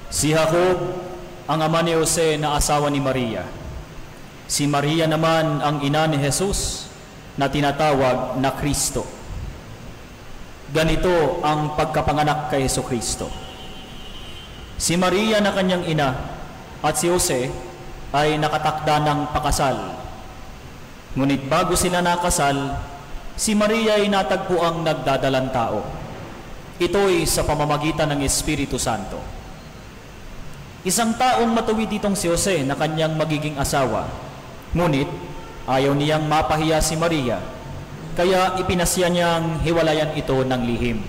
Si Jacob, ang ama ni Jose na asawa ni Maria. Si Maria naman ang ina ni Jesus na tinatawag na Kristo. Ganito ang pagkapanganak kay Jesucristo. Si Maria na kanyang ina at si Jose ay nakatakda ng pakasal. Ngunit bago sila nakasal, si Maria ay natagpuang nagdadalang tao. Ito'y sa pamamagitan ng Espiritu Santo. Isang taong matuwid itong si Jose na kanyang magiging asawa. Ngunit ayaw niyang mapahiya si Maria, kaya ipinasya niyang hiwalayan ito ng lihim.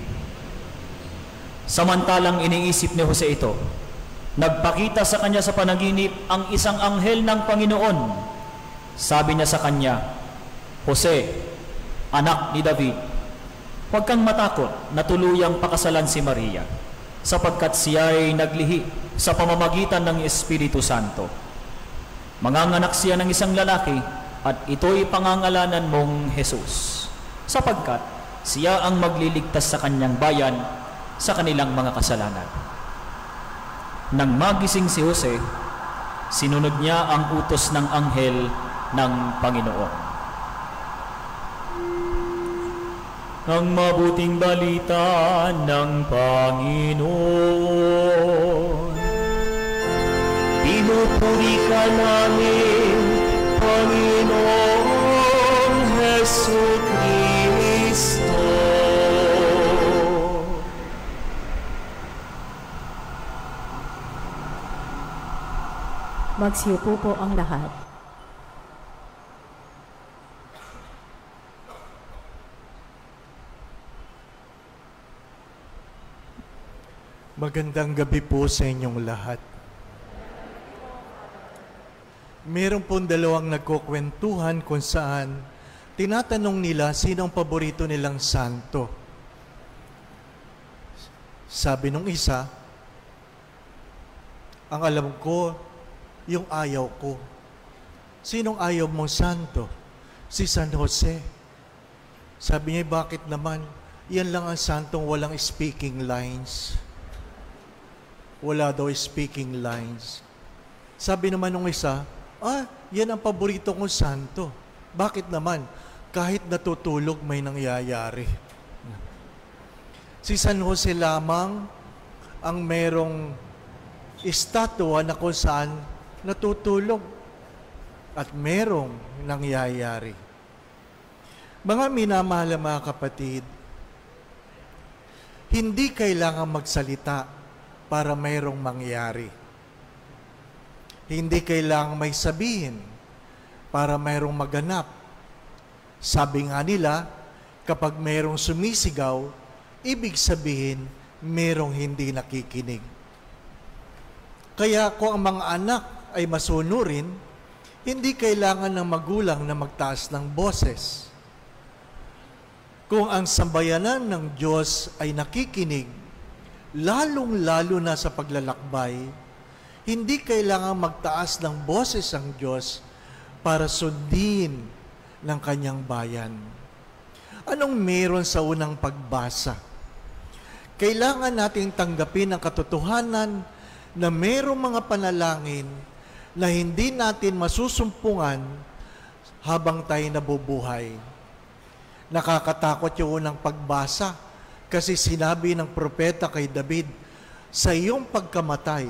Samantalang iniisip ni Jose ito, nagpakita sa kanya sa panaginip ang isang anghel ng Panginoon. Sabi niya sa kanya, "Jose, anak ni David, huwag kang matakot na tuluyang pakasalan si Maria, sapagkat siya ay naglihi sa pamamagitan ng Espiritu Santo. Manganganak siya ng isang lalaki at ito'y pangangalanan mong Jesus, sapagkat siya ang magliligtas sa kanyang bayan sa kanilang mga kasalanan." Nang magising si Jose, sinunod niya ang utos ng anghel ng Panginoon. Ang mabuting balita ng Panginoon. Pinupuri ka namin, Panginoong Jesucristo. Magsiupo po ang lahat. Magandang gabi po sa inyong lahat. Meron pong dalawang nagkukwentuhan kung saan tinatanong nila sino ang paborito nilang santo. Sabi nung isa, ang alam ko, yung ayaw ko. Sinong ayaw mong santo? Si San Jose. Sabi niya, bakit naman? Yan lang ang santong walang speaking lines. Wala daw speaking lines. Sabi naman nung isa, yan ang paborito kong santo. Bakit naman? Kahit natutulog may nangyayari. Si San Jose lamang ang merong estatwa na kung saan natutulog at merong nangyayari. Mga minamahal na mga kapatid, hindi kailangan magsalita para mayroong mangyari. Hindi kailangang may sabihin para mayroong maganap. Sabi nga nila, kapag mayroong sumisigaw, ibig sabihin mayroong hindi nakikinig. Kaya kung ang mga anak ay masunurin, hindi kailangan ng magulang na magtaas ng boses. Kung ang sambayanan ng Diyos ay nakikinig, lalong-lalo na sa paglalakbay, hindi kailangan magtaas ng boses ang Diyos para sundin ng kanyang bayan. Anong meron sa unang pagbasa? Kailangan nating tanggapin ang katotohanan na mayroong mga panalangin na hindi natin masusumpungan habang tayo nabubuhay. Nakakatakot yung unang pagbasa kasi sinabi ng propeta kay David, sa iyong pagkamatay,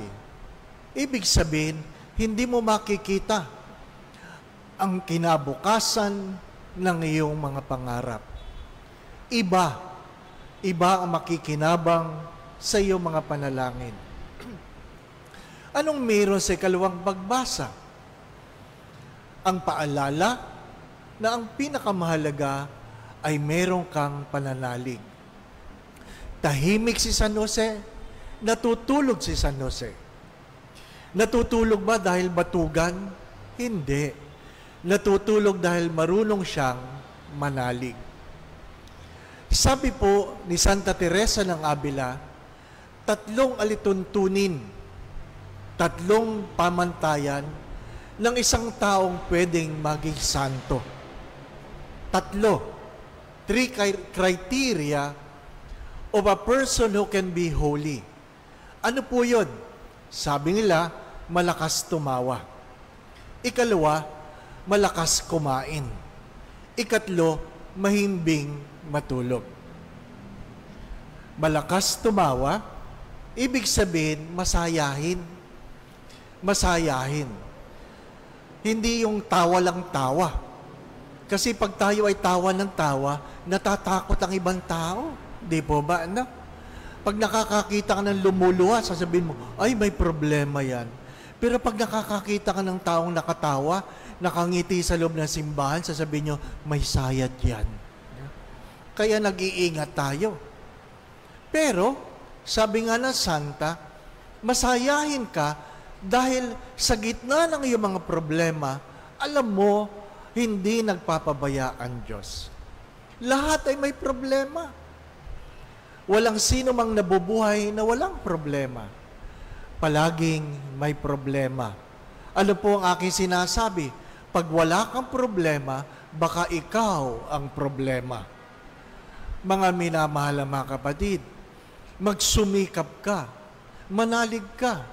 ibig sabihin, hindi mo makikita ang kinabukasan ng iyong mga pangarap. Iba ang makikinabang sa iyong mga panalangin. Anong meron sa ikalawang pagbasa? Ang paalala na ang pinakamahalaga ay meron kang pananalig. Tahimik si San Jose, natutulog si San Jose. Natutulog ba dahil batugan? Hindi. Natutulog dahil marunong siyang manalig. Sabi po ni Santa Teresa ng Avila, 3 alituntunin, 3 pamantayan ng isang taong pwedeng maging santo. 3 criteria of a person who can be holy. Ano po yun? Sabi nila, malakas tumawa. Ikalawa, malakas kumain. Ikatlo, mahimbing matulog. Malakas tumawa, ibig sabihin, masayahin. Masayahin. Hindi yung tawa lang tawa. Kasi pag tayo ay tawa ng tawa, natatakot ang ibang tao. Di po ba? No? Pag nakakakita ka ng lumuluha, sasabihin mo, ay may problema yan. Pero pag nakakakita ka ng taong nakatawa, nakangiti sa loob ng simbahan, sasabihin nyo, may sayad yan. Kaya nag-iingat tayo. Pero, sabi nga ng Santa, masayahin ka dahil sa gitna ng iyong mga problema, alam mo, hindi nagpapabaya ang Diyos. Lahat ay may problema. Walang sino mang nabubuhay na walang problema. Palaging may problema. Ano po ang aking sinasabi? Pag wala kang problema, baka ikaw ang problema. Mga minamahal mga kapatid, magsumikap ka, manalig ka,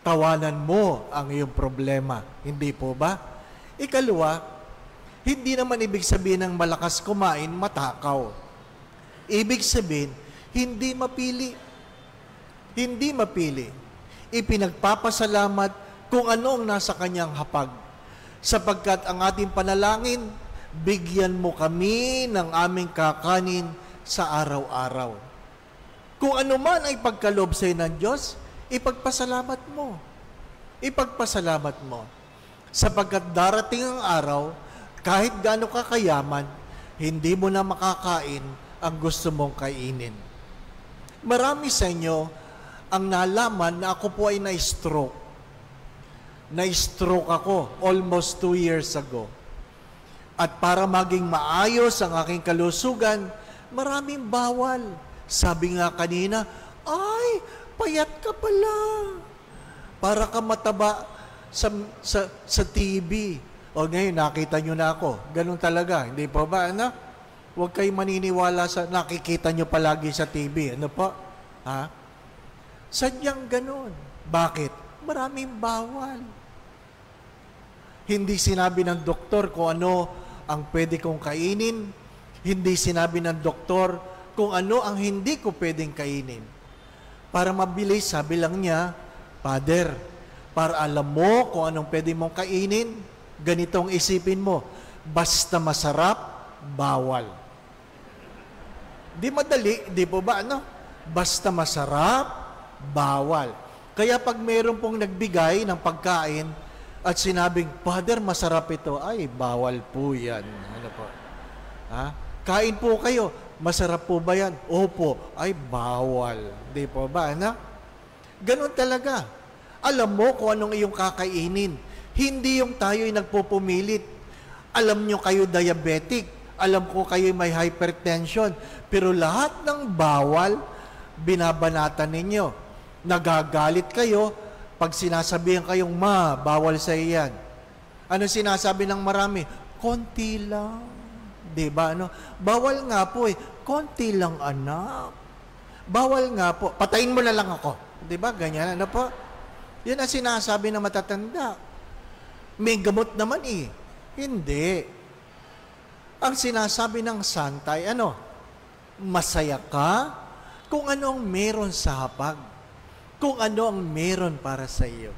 tawanan mo ang iyong problema. Hindi po ba? Ikalawa, hindi naman ibig sabihin ng malakas kumain, matakaw. Ibig sabihin, hindi mapili. Hindi mapili. Ipinagpapasalamat kung ano ang nasa kanyang hapag. Sapagkat ang ating panalangin, bigyan mo kami ng aming kakanin sa araw-araw. Kung ano man ay pagkaloob sa'yo ng Diyos, ipagpasalamat mo. Ipagpasalamat mo. Sapagkat darating ang araw, kahit gaano ka kayaman, hindi mo na makakain ang gusto mong kainin. Marami sa inyo ang nalaman na ako po ay na-stroke. Na-stroke ako almost 2 years ago. At para maging maayos ang aking kalusugan, maraming bawal. Sabi nga kanina, ay, payat ka pala. Para ka mataba sa TV. O ngayon, nakita nyo na ako. Ganun talaga. Hindi po ba? Ano? Huwag kayo maniniwala sa nakikita nyo palagi sa TV. Ano po? Ha? Sadyang ganun. Bakit? Maraming bawal. Hindi sinabi ng doktor kung ano ang pwede kong kainin. Hindi sinabi ng doktor kung ano ang hindi ko pwedeng kainin. Para mabilis, sabi lang niya, Father, para alam mo kung anong pwede mong kainin, ganitong isipin mo, basta masarap, bawal. Di madali, di po ba? Ano? Basta masarap, bawal. Kaya pag mayroon pong nagbigay ng pagkain at sinabing, Father, masarap ito, ay, bawal po yan. Ano po? Ha? Kain po kayo, masarap po ba yan? Opo, ay, bawal. Di po ba? Ano? Ganon talaga. Alam mo kung anong iyong kakainin. Hindi yung tayo'y nagpupumilit. Alam nyo kayo diabetic. Alam ko kayo may hypertension. Pero lahat ng bawal, binabanatan ninyo. Nagagalit kayo pag sinasabihan kayong, Ma, bawal sa iyan. Ano sinasabi ng marami? Konti lang. Diba? Ano? Bawal nga po eh. Konti lang, anak. Bawal nga po. Patayin mo na lang ako. Diba? Ganyan. Ano po? Yan ang sinasabi ng matatanda. May gamot naman eh. Hindi. Ang sinasabi ng Santa ay ano? Masaya ka kung ano ang meron sa hapag. Kung ano ang meron para sa iyo.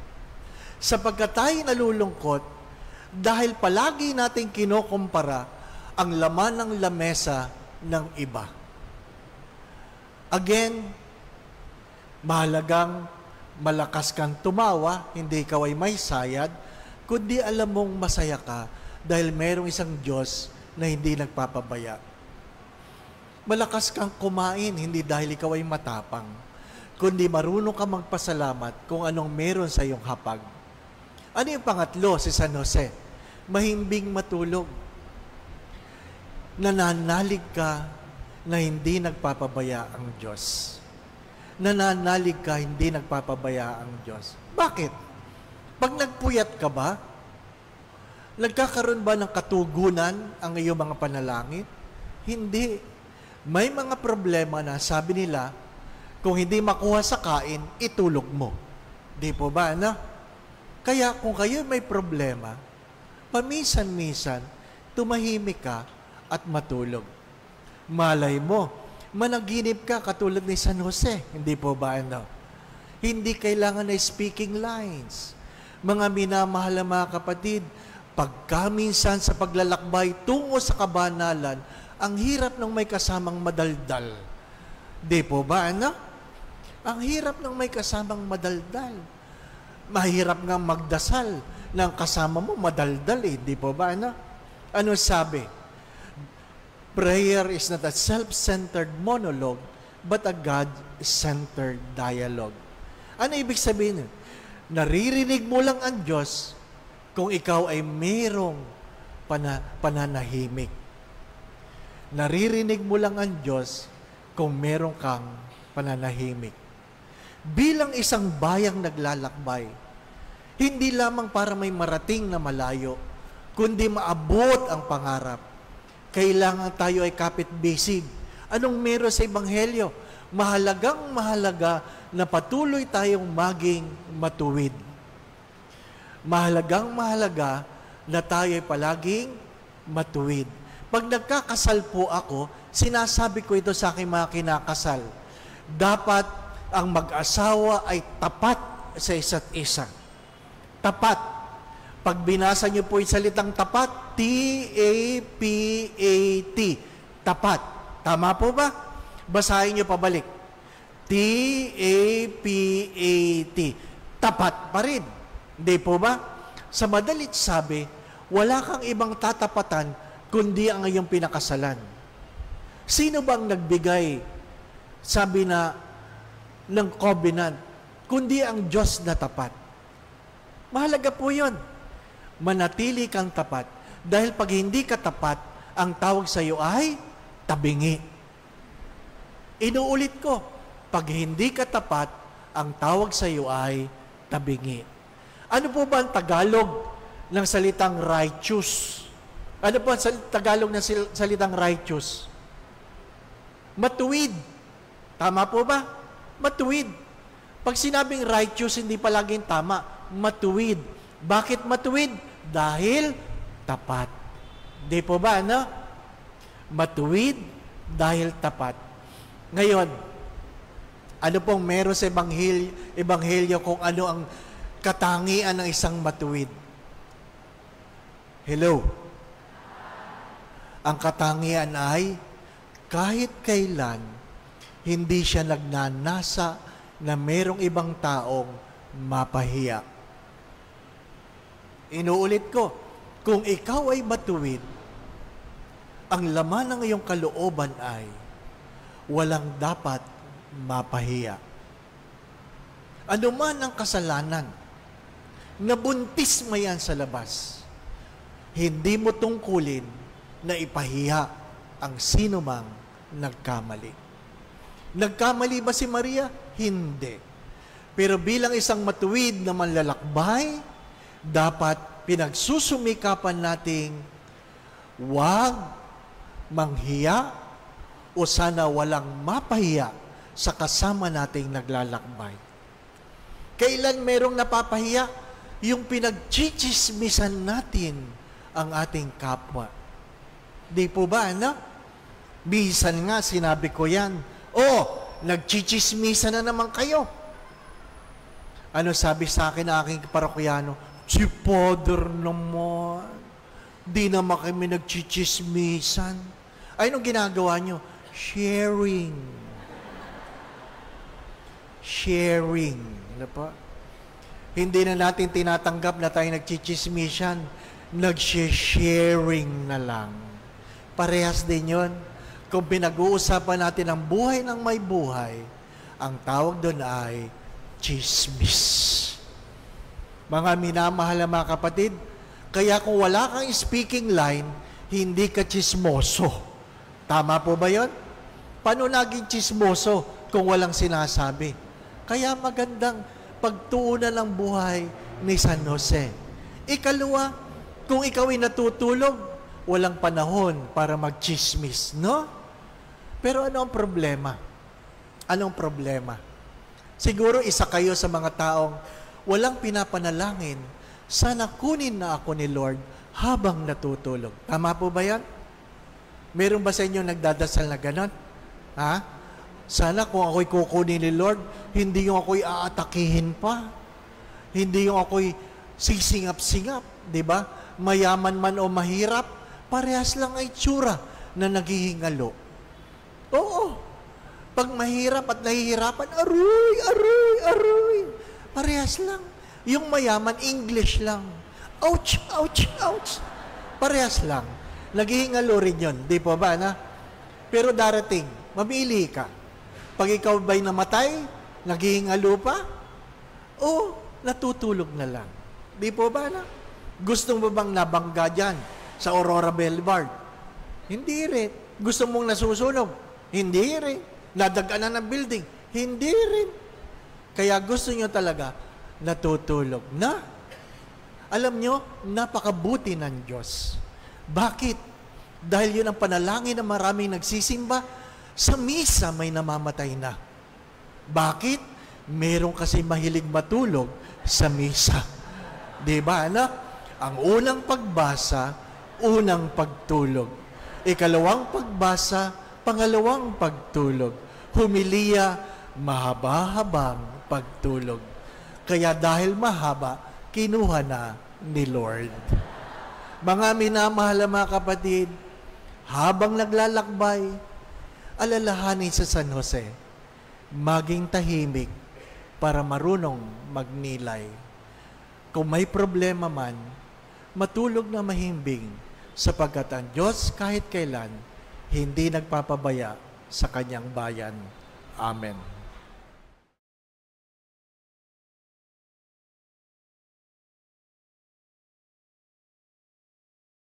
Sapagkat tayo nalulungkot dahil palagi natin kinukumpara ang laman ng lamesa ng iba. Again, mahalagang malakas kang tumawa, hindi ikaw ay may sayad, kundi alam mong masaya ka dahil mayroong isang Diyos na hindi nagpapabaya. Malakas kang kumain, hindi dahil ikaw ay matapang, kundi marunong ka magpasalamat kung anong meron sa iyong hapag. Ano yung pangatlo, si San Jose? Mahimbing matulog. Nananalig ka na hindi nagpapabaya ang Diyos. Nananalig ka, hindi nagpapabaya ang Diyos. Bakit? Pag nagpuyat ka ba, nagkakaroon ba ng katugunan ang iyong mga panalangin? Hindi. May mga problema na sabi nila, kung hindi makuha sa kain, itulog mo. Di po ba, ano? Kaya kung kayo may problema, paminsan-minsan, tumahimik ka at matulog. Malay mo, managinip ka katulad ni San Jose. Hindi po ba, ano? Hindi kailangan na speaking lines. Mga minamahal na mga kapatid, pagka minsan sa paglalakbay tungo sa kabanalan, ang hirap ng may kasamang madaldal. Di po ba, ano? Ang hirap ng may kasamang madaldal. Mahirap nga magdasal ng kasama mo madaldal eh. Di po ba, ano? Ano sabi? Prayer is not a self-centered monologue, but a God-centered dialogue. Ano ibig sabihin? Naririnig mo lang ang Diyos kung ikaw ay mayroong pananahimik. Naririnig mo lang ang Diyos kung meron kang pananahimik. Bilang isang bayang naglalakbay, hindi lamang para may marating na malayo, kundi maabot ang pangarap. Kailangan tayo ay kapit-bisig. Anong meron sa Ebanghelyo? Mahalagang mahalaga na patuloy tayong maging matuwid. Mahalagang mahalaga na tayo ay palaging matuwid. Pag nagkakasal po ako, sinasabi ko ito sa aking mga kinakasal. Dapat ang mag-asawa ay tapat sa isa't isa. Tapat. Pag binasa niyo po yung salitang tapat, T-A-P-A-T. Tapat. Tama po ba? Basahin niyo pabalik. T-A-P-A-T. Tapat pa rin. Hindi po ba? Sa madalit sabi, wala kang ibang tatapatan kundi ang iyong pinakasalan. Sino bang nagbigay, sabi na, ng covenant, kundi ang Diyos na tapat? Mahalaga po yun. Manatili kang tapat. Dahil pag hindi ka tapat, ang tawag sa iyo ay tabingi. Inuulit ko, pag hindi ka tapat, ang tawag sa iyo ay tabingi. Ano po ba ang Tagalog ng salitang righteous? Ano po ang Tagalog ng salitang righteous? Matuwid. Tama po ba? Matuwid. Pag sinabing righteous, hindi palaging tama. Matuwid. Bakit matuwid? Dahil tapat. Di po ba, ano? Matuwid dahil tapat. Ngayon, ano pong meron sa Ebanghelyo kung ano ang katangian ng isang matuwid? Hello? Ang katangian ay kahit kailan hindi siya nagnanasa na merong ibang taong mapahiya. Inuulit ko, kung ikaw ay matuwid, ang laman ng iyong kalooban ay walang dapat mapahiya. Ano man ang kasalanan, nabuntis mo yan sa labas, hindi mo tungkulin na ipahiya ang sino mang nagkamali. Nagkamali ba si Maria? Hindi. Pero bilang isang matuwid na manlalakbay, dapat pinagsusumikapan nating huwag manghiya o sana walang mapahiya sa kasama nating naglalakbay. Kailan merong napapahiya? Yung pinagchichismisan natin ang ating kapwa. Di po ba, ano? Bisan nga, sinabi ko yan, nagchichismisa na naman kayo. Ano sabi sa akin na aking parokyano? Si Father naman, di naman kami nagchichismisan. Ay, anong ginagawa nyo? Sharing. Sharing. Ano pa? Hindi na natin tinatanggap na tayo nagchichismisan. Nag-sharing na lang. Parehas din yun. Kung pinag-uusapan natin ang buhay ng may buhay, ang tawag doon ay chismis. Mga minamahal na mga kapatid, kaya kung wala kang speaking line, hindi ka chismoso. Tama po ba yun? Paano naging chismoso kung walang sinasabi? Kaya magandang pagtuunan ng buhay ni San Jose. Ikalawa, kung ikaw ay natutulog, walang panahon para mag-chismis, no? Pero ano ang problema? Anong problema? Siguro isa kayo sa mga taong walang pinapanalangin, sana kunin na ako ni Lord habang natutulog. Tama po ba yan? Meron ba sa inyo nagdadasal na ganon? Ha? Sana kung ako'y kukunin ni Lord, hindi yung ako'y aatakihin pa. Hindi yung ako'y sisingap-singap. Di ba? Mayaman man o mahirap, parehas lang ay tsura na naghihingalo. Oo. Pag mahirap at nahihirapan, aroy, aroy, aroy. Parehas lang. Yung mayaman, English lang. Ouch, ouch, ouch. Parehas lang. Naghihingalo rin yun. Di po ba, na? Pero darating, mamili ka. Pag ikaw ba'y namatay, naghihingalo pa? O natutulog na lang. Di po ba, na? Gusto mo bang nabangga dyan sa Aurora Boulevard? Hindi rin. Gusto mong nasusunog? Hindi rin. Nadaganan ng building? Hindi rin. Kaya gusto nyo talaga natutulog na. Alam nyo, napakabuti ng Diyos. Bakit? Dahil yun ang panalangin ng maraming nagsisimba, sa misa may namamatay na. Bakit? Meron kasi mahilig matulog sa misa. Diba, anak? Ang unang pagbasa, unang pagtulog. Ikalawang pagbasa, pangalawang pagtulog. Humiliya, mahaba-habang pagtulog. Kaya dahil mahaba, kinuha na ni Lord. Mga minamahal na mga kapatid, habang naglalakbay, alalahanin sa San Jose, maging tahimik para marunong magnilay. Kung may problema man, matulog na mahimbing, sapagkat ang Diyos kahit kailan, hindi nagpapabaya sa kanyang bayan. Amen.